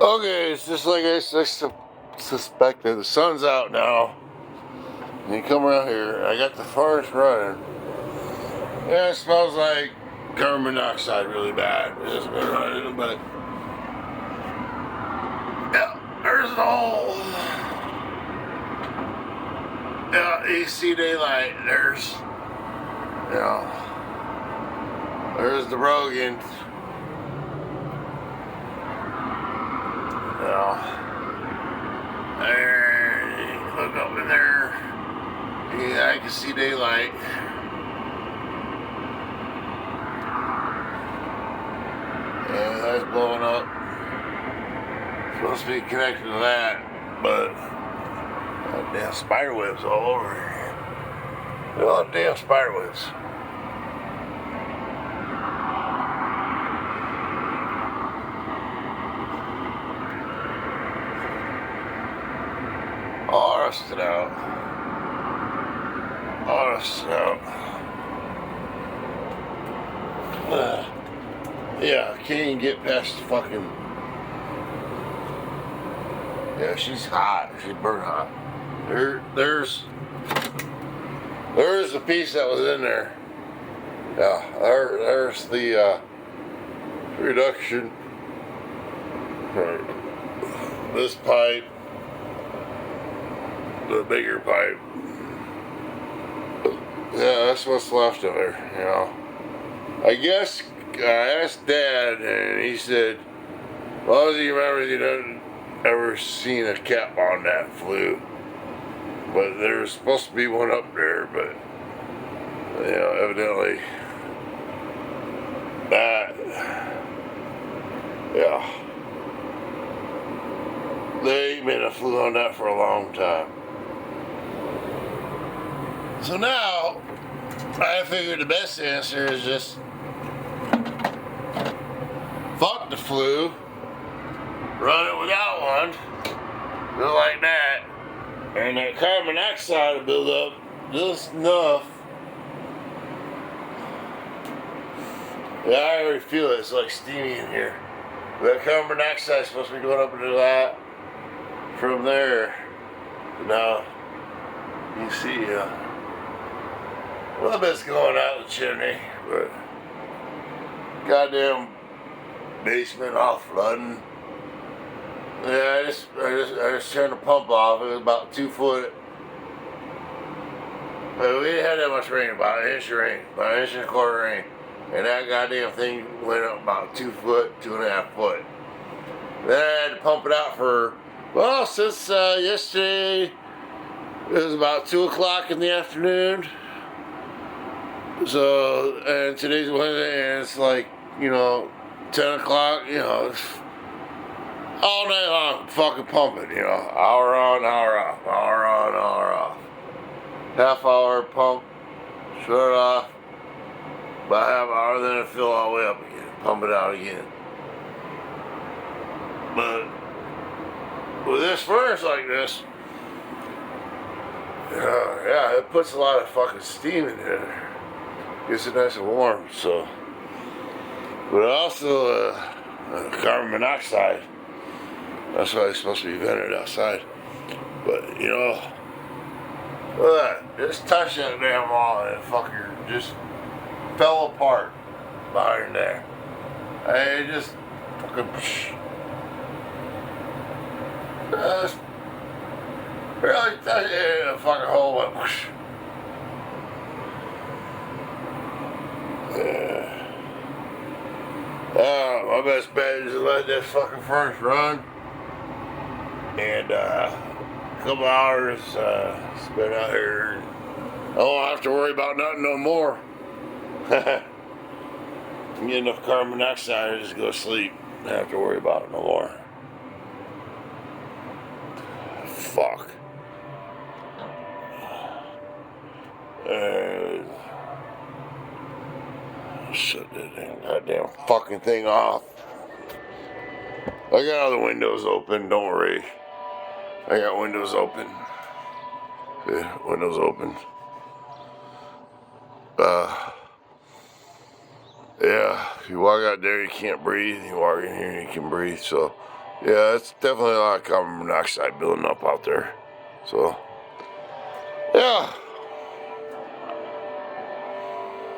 Okay, it's just like I suspected. The sun's out now. And you come around here, I got the forest running. Yeah, it smells like carbon monoxide really bad. It's been running, but yeah, there's the whole AC daylight. There's there's the Rogan. There, look up in there. Yeah, I can see daylight. Yeah, that's blowing up. Supposed to be connected to that, but damn spider webs all over here. A lot of damn spider webs. All rusted out. All rusted out. Yeah, I can't even get past the fucking. Yeah, she's hot. She's burnt hot. There's the piece that was in there. Yeah, there's the reduction. This pipe, the bigger pipe. Yeah, that's what's left of her. You know, I guess I asked Dad, and he said, as long as he remembers, he doesn't ever seen a cap on that flew. But there's supposed to be one up there, but evidently that, they ain't been a flu on that for a long time. So now, I figured the best answer is just fuck the flu, run it without one, go like that, and that carbon dioxide will build up just enough. Yeah, I already feel it. It's like steamy in here. That carbon dioxide is supposed to be going up into that. From there, now you see a little bit's going out the chimney, but goddamn basement all flooding. Yeah, I just turned the pump off. It was about 2 foot. But we didn't have that much rain, about an inch of rain, about an inch and a quarter rain. And that goddamn thing went up about 2 foot, 2.5 foot. Then I had to pump it out for, well, since yesterday, it was about 2 o'clock in the afternoon. So, and today's Wednesday, and it's like, 10 o'clock, all night long, fucking pumping, hour on, hour off, hour on, hour off. Half hour pump, shut it off, about half hour, then it fill all the way up again, pump it out again. But with this furnace like this, yeah, it puts a lot of fucking steam in there. Gets it nice and warm, so. But also, carbon monoxide. That's why it's supposed to be vented outside. But, look at that. Just touch that damn wall and it fucker just fell apart behind there. I just fucking just barely touch it and the fucking hole went whoosh. My best bet is to let that fucking furnace run. And a couple hours spent out here. I won't have to worry about nothing no more. Get enough carbon monoxide and just go to sleep. Don't have to worry about it no more. Fuck. Shut that goddamn fucking thing off. I got all the windows open, don't worry. I got windows open. Yeah, windows open. Yeah, if you walk out there, you can't breathe. You walk in here, you can breathe. So Yeah, it's definitely a lot of carbon monoxide building up out there. So, yeah.